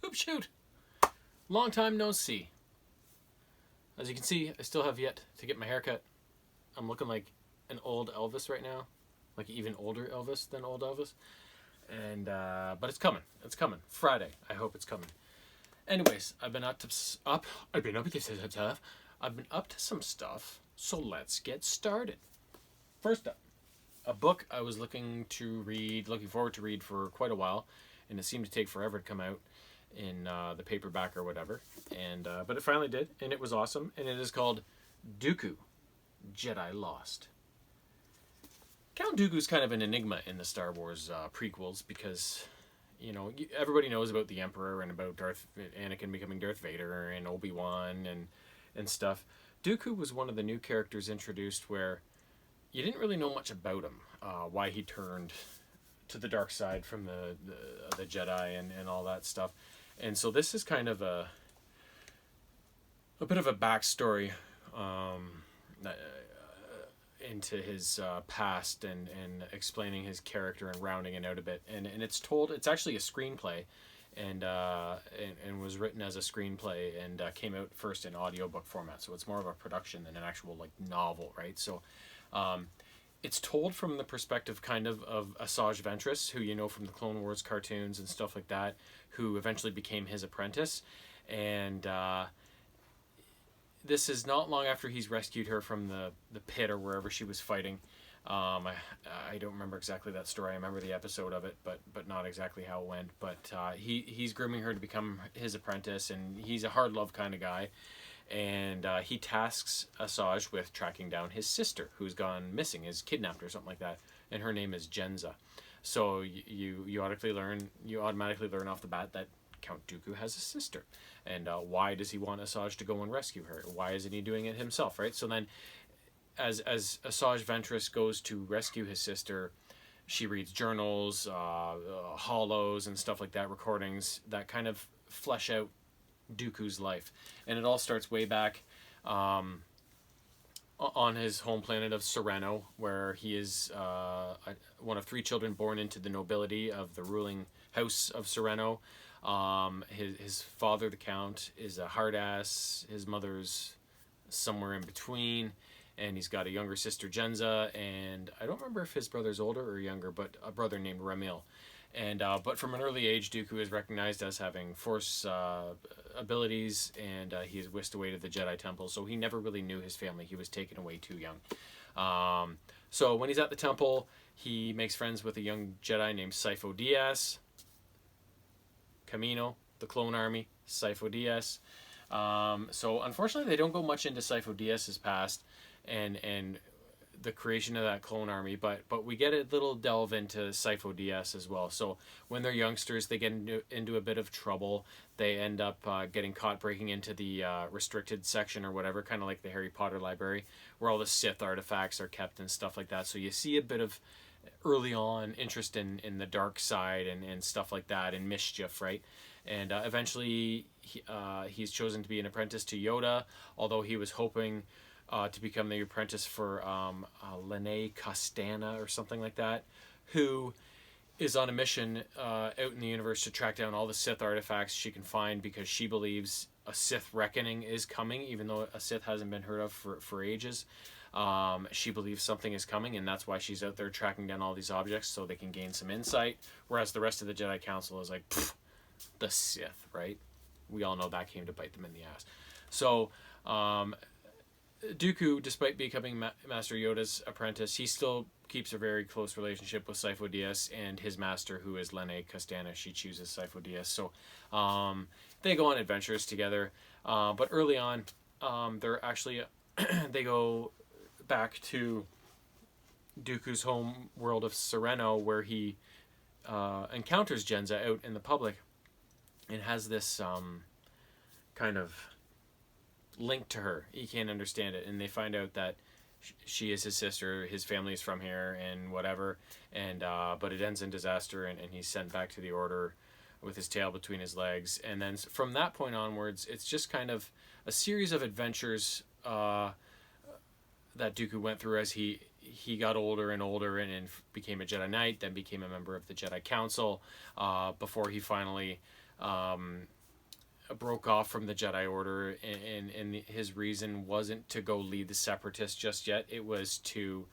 Poop shoot! Long time no see. As you can see, I still have yet to get my haircut. I'm looking like an old Elvis right now. Like even older Elvis than old Elvis. And, but it's coming. It's coming. Friday. I hope it's coming. Anyways, I've been up to some stuff, so let's get started. First up, a book I was looking forward to read for quite a while, and it seemed to take forever to come out in the paperback or whatever, and but it finally did, and it was awesome, and it is called Dooku, Jedi Lost. Count Dooku's kind of an enigma in the Star Wars prequels because, you know, everybody knows about the Emperor and about Anakin becoming Darth Vader and Obi-Wan and stuff. Dooku was one of the new characters introduced where you didn't really know much about him, why he turned to the dark side from the Jedi and all that stuff. And so this is kind of a bit of a backstory into his past and explaining his character and rounding it out a bit. And it's actually a screenplay and was written as a screenplay and came out first in audiobook format. So it's more of a production than an actual like novel, right? So it's told from the perspective kind of Asajj Ventress, who you know from the Clone Wars cartoons and stuff like that, who eventually became his apprentice. And this is not long after he's rescued her from the pit or wherever she was fighting. I don't remember exactly that story. I remember the episode of it, but not exactly how it went. But he's grooming her to become his apprentice, and he's a hard love kind of guy. And he tasks Asajj with tracking down his sister, who's gone missing, is kidnapped or something like that, and her name is Jenza. So you automatically learn off the bat that Count Dooku has a sister, and why does he want Asajj to go and rescue her? Why isn't he doing it himself, right? So then, as Asajj Ventress goes to rescue his sister, she reads journals, hollows, and stuff like that, recordings that kind of flesh out Dooku's life. And it all starts way back on his home planet of Sereno, where he is one of 3 children born into the nobility of the ruling house of Sereno. His father, the Count, is a hard ass. His mother's somewhere in between, and he's got a younger sister, Jenza, and I don't remember if his brother's older or younger, but a brother named Ramil. And but from an early age, Dooku is recognized as having Force abilities, and he is whisked away to the Jedi Temple. So he never really knew his family. He was taken away too young. So when he's at the temple, he makes friends with a young Jedi named Sifo Dyas. Camino, the clone army, Sifo Dyas. So unfortunately, they don't go much into Sifo Dyas's past and the creation of that clone army, but we get a little delve into Sifo Dyas as well. So when they're youngsters, they get into a bit of trouble. They end up getting caught breaking into the restricted section or whatever, kind of like the Harry Potter library, where all the Sith artifacts are kept and stuff like that. So you see a bit of early on interest in the dark side and stuff like that, and mischief, right? And eventually he's chosen to be an apprentice to Yoda, although he was hoping to become the apprentice for Lene Castana or something like that, who is on a mission out in the universe to track down all the Sith artifacts she can find, because she believes a Sith reckoning is coming, even though a Sith hasn't been heard of for ages. She believes something is coming, and that's why she's out there tracking down all these objects so they can gain some insight, whereas the rest of the Jedi Council is like, the Sith, right? We all know that came to bite them in the ass. So Dooku, despite becoming Master Yoda's apprentice, he still keeps a very close relationship with Sifo Dyas and his master, who is Lene Castana. She chooses Sifo Dyas. So they go on adventures together. But early on, they're actually they go back to Dooku's home world of Sereno, where he encounters Jenza out in the public and has this kind of link to her. He can't understand it, and they find out that she is his sister, his family is from here, and whatever, and but it ends in disaster, and he's sent back to the Order with his tail between his legs. And then from that point onwards, it's just kind of a series of adventures that Dooku went through as he got older and older, and became a Jedi Knight, then became a member of the Jedi Council, before he finally broke off from the Jedi Order, and his reason wasn't to go lead the Separatists just yet. It was to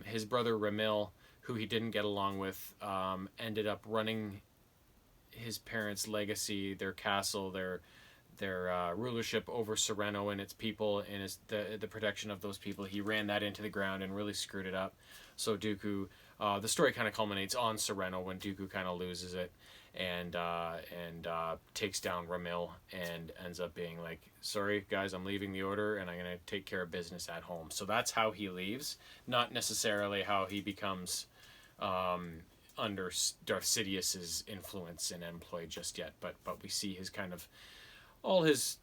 his brother Ramil, who he didn't get along with, ended up running his parents' legacy, their castle, their rulership over Sereno and its people, and the protection of those people. He ran that into the ground and really screwed it up. So Dooku, the story kind of culminates on Sereno when Dooku kind of loses it and takes down Ramil and ends up being like, sorry guys, I'm leaving the Order and I'm going to take care of business at home. So that's how he leaves, not necessarily how he becomes under Darth Sidious's influence and employ just yet, but we see his kind of all his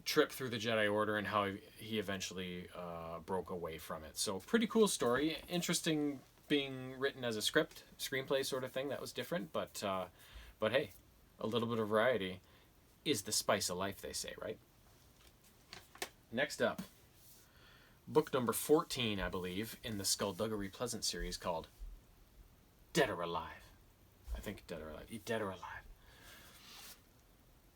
trip through the Jedi Order and how he eventually broke away from it. So pretty cool story, interesting being written as a screenplay sort of thing. That was different, but hey, a little bit of variety is the spice of life, they say, right? Next up, book number 14, I believe, in the Skulduggery Pleasant series, called Dead or Alive. I think Dead or Alive. Dead or Alive.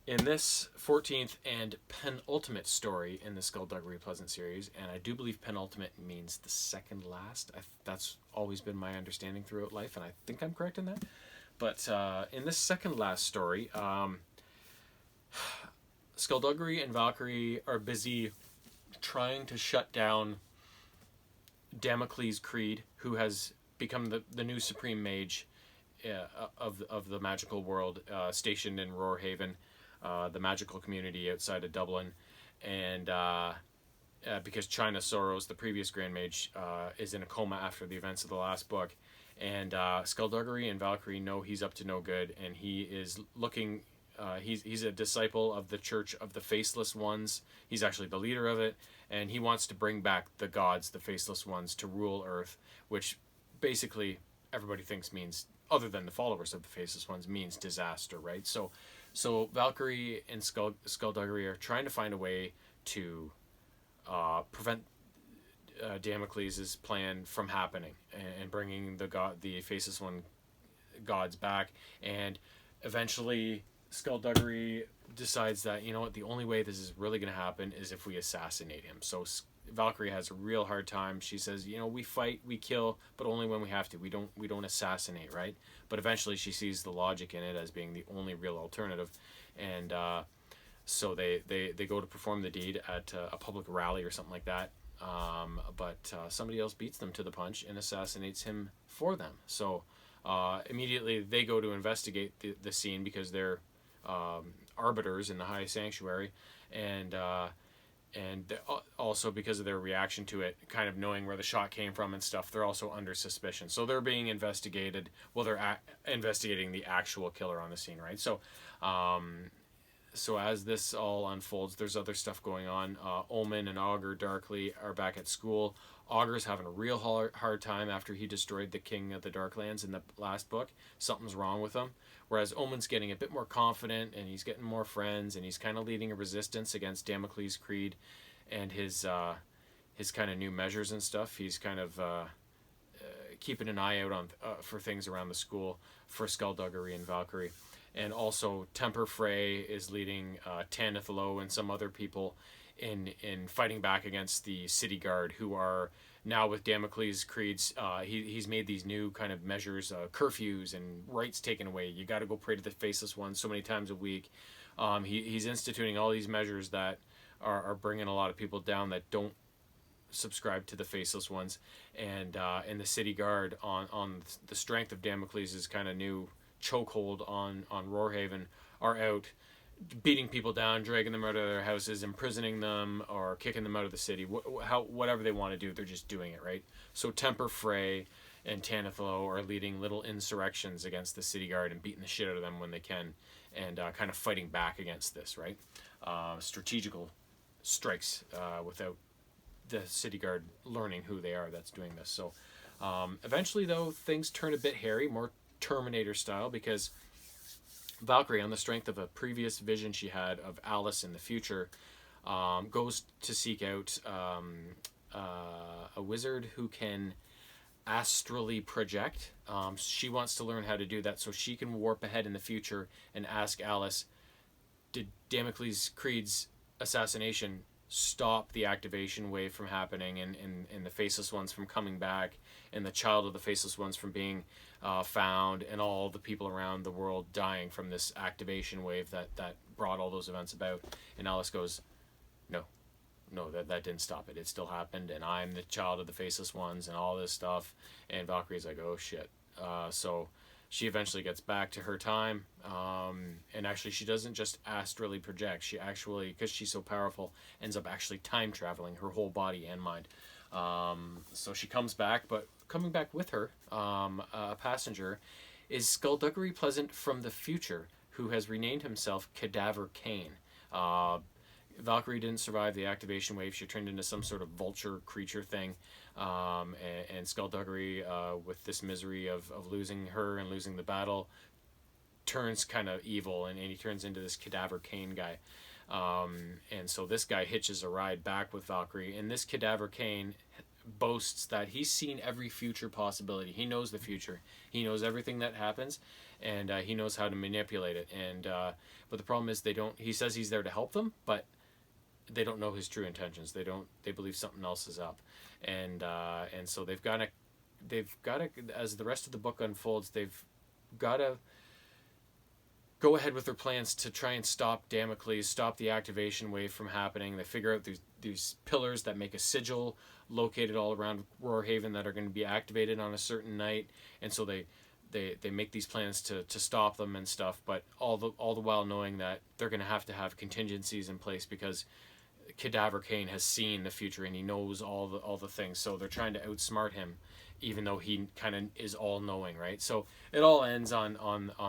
In this 14th and penultimate story in the Skulduggery Pleasant series, and I do believe penultimate means the second last. That's always been my understanding throughout life, and I think I'm correct in that. But in this second last story, Skulduggery and Valkyrie are busy trying to shut down Damocles Creed, who has become the new supreme mage of the magical world, stationed in Roarhaven, the magical community outside of Dublin, and because China Soros, the previous Grand Mage, is in a coma after the events of the last book, and Skulduggery and Valkyrie know he's up to no good, and he is looking. He's a disciple of the Church of the Faceless Ones. He's actually the leader of it, and he wants to bring back the gods, the Faceless Ones, to rule Earth, which basically everybody thinks means, other than the followers of the Faceless Ones, means disaster, right? So Valkyrie and Skulduggery are trying to find a way to prevent Damocles' plan from happening and bringing the Faceless One gods back. And eventually Skulduggery decides that, you know what, the only way this is really going to happen is if we assassinate him. So Valkyrie has a real hard time. She says, you know, we fight, we kill, but only when we have to. We don't assassinate, right? But eventually she sees the logic in it as being the only real alternative, and so they go to perform the deed at a public rally or something like that. But somebody else beats them to the punch and assassinates him for them. So immediately they go to investigate the scene because they're arbiters in the High Sanctuary, and also because of their reaction to it, kind of knowing where the shot came from and stuff, they're also under suspicion. So they're being investigated. Well, they're investigating the actual killer on the scene, right? So so as this all unfolds, there's other stuff going on. Omen and Augur Darkly are back at school. Augur's having a real hard time after he destroyed the King of the Darklands in the last book. Something's wrong with him. Whereas Omen's getting a bit more confident, and he's getting more friends, and he's kind of leading a resistance against Damocles Creed and his kind of new measures and stuff. He's kind of keeping an eye out on for things around the school for Skulduggery and Valkyrie. And also Temper Frey is leading Tanith Low and some other people in fighting back against the City Guard, who are now with Damocles Creed's. He's made these new kind of measures, curfews and rights taken away. You got to go pray to the Faceless One so many times a week. He's instituting all these measures that are bringing a lot of people down that don't subscribe to the Faceless Ones. And the City Guard, on the strength of Damocles' kind of new chokehold on Roarhaven, are out beating people down, dragging them out of their houses, imprisoning them, or kicking them out of the city. Whatever they want to do, they're just doing it, right? So Temper Frey and Tanith Low are leading little insurrections against the City Guard and beating the shit out of them when they can, and kind of fighting back against this, right? Strategical strikes without the City Guard learning who they are that's doing this. So eventually, though, things turn a bit hairy, more Terminator style, because Valkyrie, on the strength of a previous vision she had of Alice in the future, goes to seek out a wizard who can astrally project. She wants to learn how to do that so she can warp ahead in the future and ask Alice, did Damocles Creed's assassination stop the activation wave from happening, and the Faceless Ones from coming back, and the child of the Faceless Ones from being found, and all the people around the world dying from this activation wave that brought all those events about? And Alice goes, no, that didn't stop it. It still happened, and I'm the child of the Faceless Ones, and all this stuff. And Valkyrie's like, oh shit. So she eventually gets back to her time, and actually she doesn't just astrally project. She actually, because she's so powerful, ends up actually time traveling her whole body and mind. So she comes back, but coming back with her, a passenger, is Skulduggery Pleasant from the future, who has renamed himself Cadaver Kane. Valkyrie didn't survive the activation wave. She turned into some sort of vulture creature thing. And Skulduggery, with this misery of losing her and losing the battle, turns kind of evil, and he turns into this Cadaver Kane guy. And so this guy hitches a ride back with Valkyrie, and this Cadaver Kane boasts that he's seen every future possibility. He knows the future. He knows everything that happens, and he knows how to manipulate it. And but the problem is he says he's there to help them, but they don't know his true intentions. They believe something else is up. And so they've got to, as the rest of the book unfolds, they've got to go ahead with their plans to try and stop Damocles, stop the activation wave from happening. They figure out these pillars that make a sigil located all around Roarhaven that are going to be activated on a certain night, and so they make these plans to stop them and stuff, but all the while knowing that they're going to have contingencies in place, because Cadaver Kane has seen the future and he knows all the things. So they're trying to outsmart him, even though he kind of is all knowing, right? So it all ends on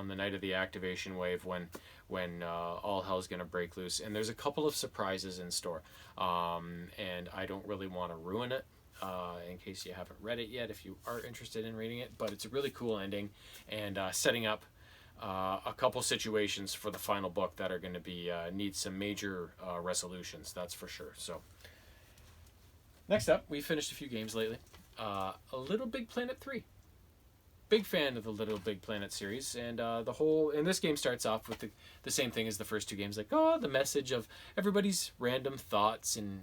the night of the activation wave, when all hell's gonna break loose. And there's a couple of surprises in store, and I don't really want to ruin it in case you haven't read it yet, if you are interested in reading it. But it's a really cool ending, and setting up a couple situations for the final book that are going to be need some major resolutions, that's for sure. So next up, we finished a few games lately. LittleBigPlanet 3. Big fan of the LittleBigPlanet series, and and this game starts off with the same thing as the first two games, like the message of everybody's random thoughts and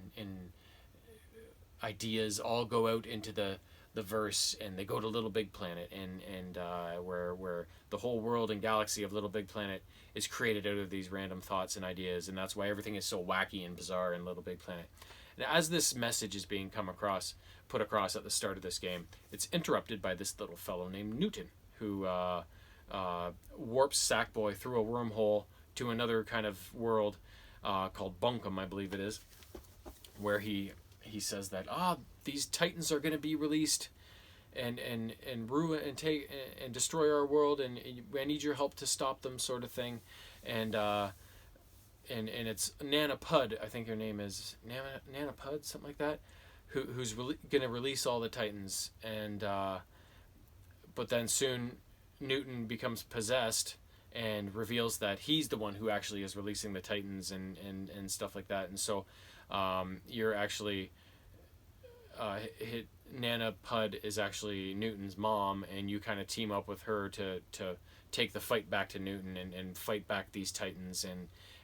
ideas all go out into the verse, and they go to LittleBigPlanet, and where the whole world and galaxy of LittleBigPlanet is created out of these random thoughts and ideas, and that's why everything is so wacky and bizarre in LittleBigPlanet. And as this message is being put across at the start of this game, it's interrupted by this little fellow named Newton, who warps Sackboy through a wormhole to another kind of world called Bunkum, I believe it is, where he says that these Titans are going to be released and ruin and take and destroy our world, and I need your help to stop them, sort of thing. And it's Nana Pud, I think her name is Nana Pud, something like that, who's going to release all the Titans. And but then soon Newton becomes possessed and reveals that he's the one who actually is releasing the Titans and stuff like that. And so you're actually Nana Pud is actually Newton's mom, and you kind of team up with her to take the fight back to Newton and fight back these Titans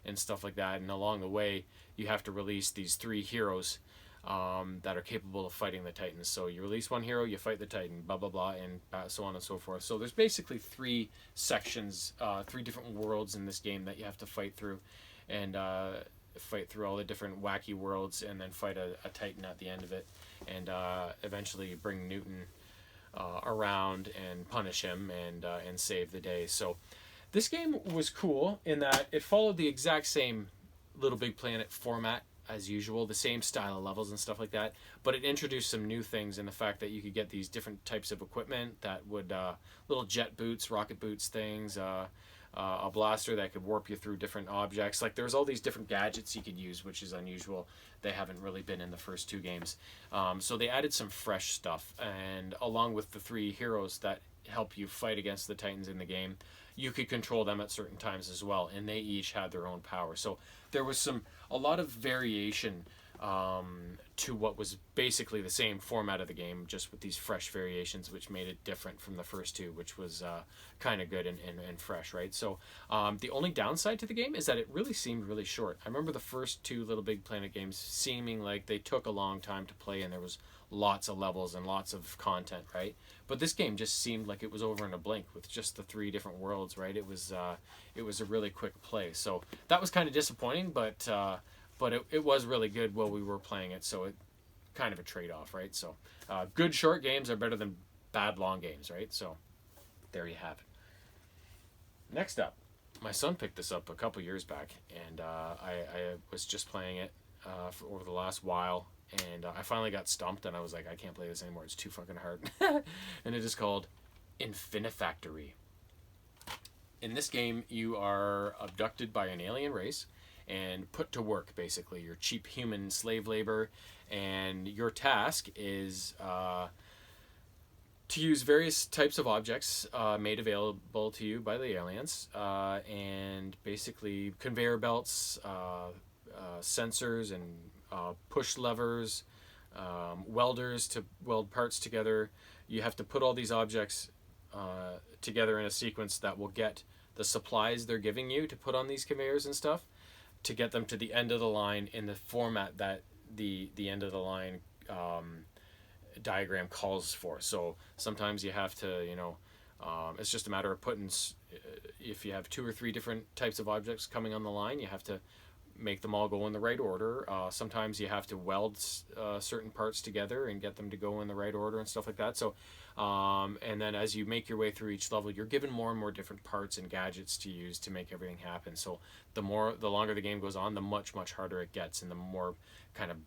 and stuff like that. And along the way, you have to release these 3 heroes that are capable of fighting the Titans. So you release one hero, you fight the Titan, blah blah blah, and so on and so forth. So there's basically 3 sections, 3 different worlds in this game that you have to fight through, and fight through all the different wacky worlds, and then fight a Titan at the end of it, and eventually bring Newton around and punish him and save the day. So this game was cool in that it followed the exact same LittleBigPlanet format as usual, the same style of levels and stuff like that, but it introduced some new things in the fact that you could get these different types of equipment that would little jet boots, rocket boots things, a blaster that could warp you through different objects. Like, there's all these different gadgets you could use, which is unusual. They haven't really been in the first 2 games. So they added some fresh stuff, and along with the 3 heroes that help you fight against the Titans in the game, you could control them at certain times as well, and they each had their own power. So there was a lot of variation to what was basically the same format of the game, just with these fresh variations, which made it different from the first two, which was kind of good and fresh, right? So the only downside to the game is that it really seemed really short. I remember the first two Little Big Planet games seeming like they took a long time to play, and there was lots of levels and lots of content, right? But this game just seemed like it was over in a blink with just the 3 different worlds, right? It was a really quick play, so that was kind of disappointing, but it was really good while we were playing it, so it kind of a trade-off, right? So good short games are better than bad long games, right? So there you have it. Next up, my son picked this up a couple years back, and I was just playing it over the last while, and I finally got stumped, and I was like, I can't play this anymore. It's too fucking hard. And it is called Infinifactory. In this game, you are abducted by an alien race and put to work, basically. You're cheap human slave labor, and your task is to use various types of objects made available to you by the aliens, and basically conveyor belts, sensors, and push levers, welders to weld parts together. You have to put all these objects together in a sequence that will get the supplies they're giving you to put on these conveyors and stuff, to get them to the end of the line in the format that the end of the line diagram calls for. So sometimes you have to, it's just a matter of putting, if you have 2 or 3 different types of objects coming on the line, you have to make them all go in the right order. Sometimes you have to weld certain parts together and get them to go in the right order and stuff like that. So, and then as you make your way through each level, you're given more and more different parts and gadgets to use to make everything happen. So the longer the game goes on, the much harder it gets, and the more kind of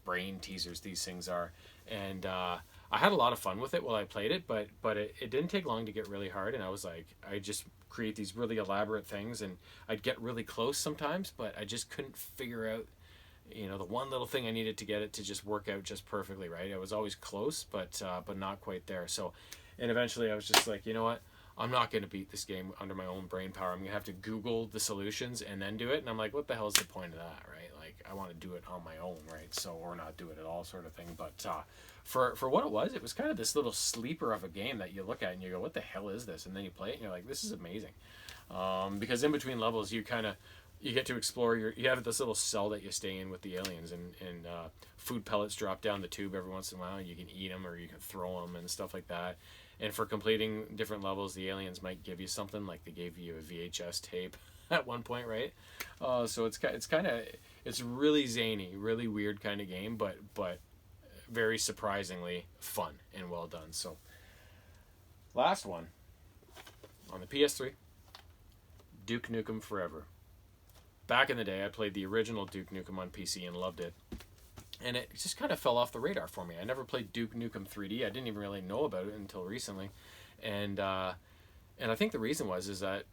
brain teasers these things are. And I had a lot of fun with it while I played it, but it didn't take long to get really hard, and I was like, I just create these really elaborate things, and I'd get really close sometimes, but I just couldn't figure out, the one little thing I needed to get it to just work out just perfectly, right? I was always close, but not quite there. So, and eventually I was just like, you know what? I'm not going to beat this game under my own brain power. I'm going to have to Google the solutions and then do it. And I'm like, what the hell is the point of that, right? Like, I want to do it on my own, right? So, or not do it at all, sort of thing. But for what it was kind of this little sleeper of a game that you look at and you go, what the hell is this? And then you play it and you're like, this is amazing. Because in between levels, you get to explore you have this little cell that you stay in with the aliens, and food pellets drop down the tube every once in a while, and you can eat them or you can throw them and stuff like that. And for completing different levels, the aliens might give you something, like they gave you a VHS tape at one point, right? So it's really zany, really weird kind of game, but very surprisingly fun and well done. So last one on the PS3, Duke Nukem Forever. Back in the day, I played the original Duke Nukem on PC and loved it. And it just kind of fell off the radar for me. I never played Duke Nukem 3D. I didn't even really know about it until recently. And I think the reason is that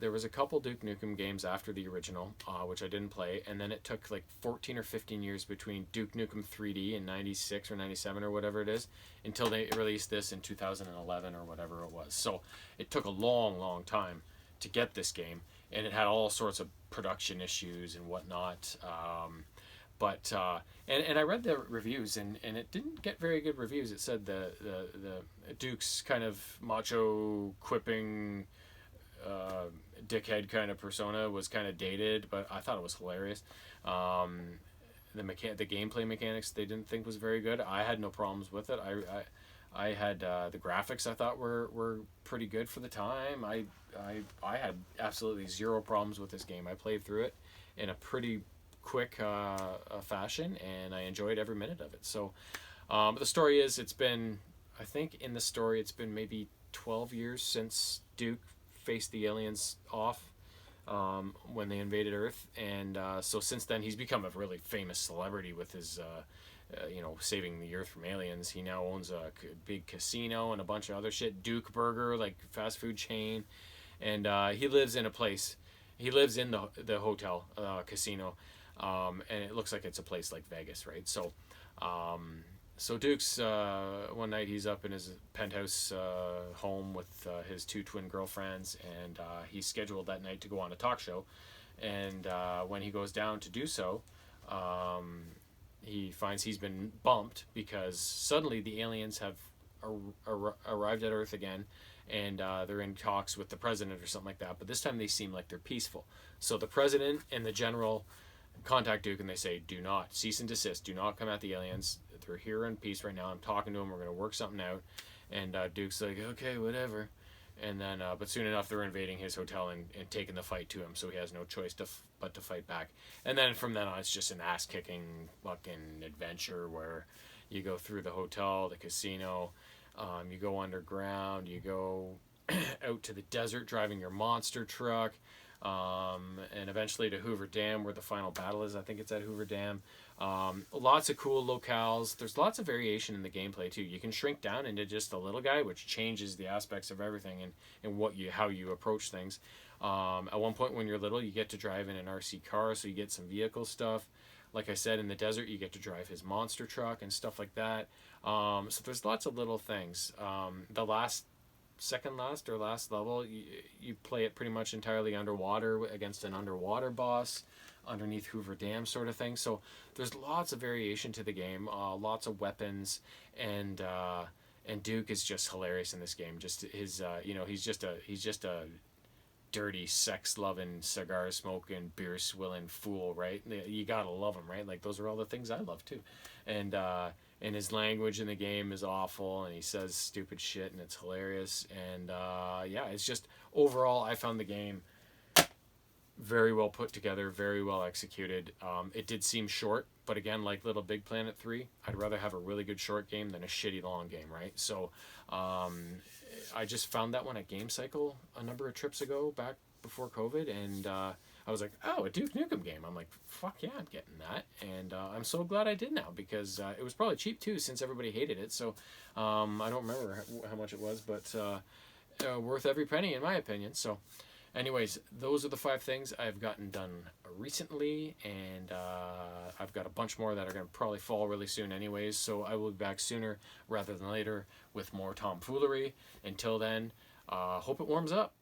there was a couple Duke Nukem games after the original, which I didn't play. And then it took like 14 or 15 years between Duke Nukem 3D in 96 or 97 or whatever it is, until they released this in 2011 or whatever it was. So it took a long time to get this game. And it had all sorts of production issues and whatnot. But I read the reviews, and it didn't get very good reviews. It said the Duke's kind of macho, quipping, dickhead kind of persona was kind of dated, but I thought it was hilarious. The gameplay mechanics they didn't think was very good. I had no problems with it. I had the graphics I thought were pretty good for the time. I had absolutely zero problems with this game. I played through it in a pretty quick fashion, and I enjoyed every minute of it. So the story is, it's been maybe 12 years since Duke faced the aliens off when they invaded Earth, and so since then he's become a really famous celebrity with his saving the Earth from aliens. He now owns a big casino and a bunch of other shit, Duke Burger, like fast food chain, and he lives in the hotel casino. And it looks like it's a place like Vegas, right? So, Duke's one night he's up in his penthouse home with his 2 twin girlfriends, and he's scheduled that night to go on a talk show. And when he goes down to do so, he finds he's been bumped because suddenly the aliens have arrived at Earth again, and they're in talks with the president or something like that. But this time they seem like they're peaceful. So the president and the general contact Duke, and they say, "Do not cease and desist. Do not come at the aliens. They're here in peace right now. I'm talking to them. We're going to work something out." And Duke's like, "Okay, whatever." And then, but soon enough, they're invading his hotel and taking the fight to him, so he has no choice but to fight back. And then from then on, it's just an ass-kicking fucking adventure where you go through the hotel, the casino, you go underground, you go out to the desert driving your monster truck, and eventually to Hoover Dam, where the final battle is. I think it's at Hoover Dam. Lots of cool locales. There's lots of variation in the gameplay too. You can shrink down into just a little guy, which changes the aspects of everything and how you approach things. At one point when you're little, you get to drive in an RC car, so you get some vehicle stuff. Like I said, in the desert, you get to drive his monster truck and stuff like that. So there's lots of little things. The second last or last level, you play it pretty much entirely underwater against an underwater boss underneath Hoover Dam sort of thing. So there's lots of variation to the game, lots of weapons, and Duke is just hilarious in this game. Just his he's just a dirty, sex-loving, cigar-smoking, beer-swilling fool, right? You gotta love him, right? Like, those are all the things I love, too. And his language in the game is awful, and he says stupid shit, and it's hilarious. And, yeah, it's just, overall, I found the game very well put together, very well executed. It did seem short, but again, like LittleBigPlanet 3, I'd rather have a really good short game than a shitty long game, right? So, I just found that one at Game Cycle a number of trips ago, back before COVID, and I was like, oh, a Duke Nukem game. I'm like, fuck yeah, I'm getting that. And I'm so glad I did now, because it was probably cheap too, since everybody hated it. So I don't remember how much it was, but worth every penny in my opinion. So anyways, those are the 5 things I've gotten done recently, and I've got a bunch more that are going to probably fall really soon anyways, so I will be back sooner rather than later with more tomfoolery. Until then, hope it warms up.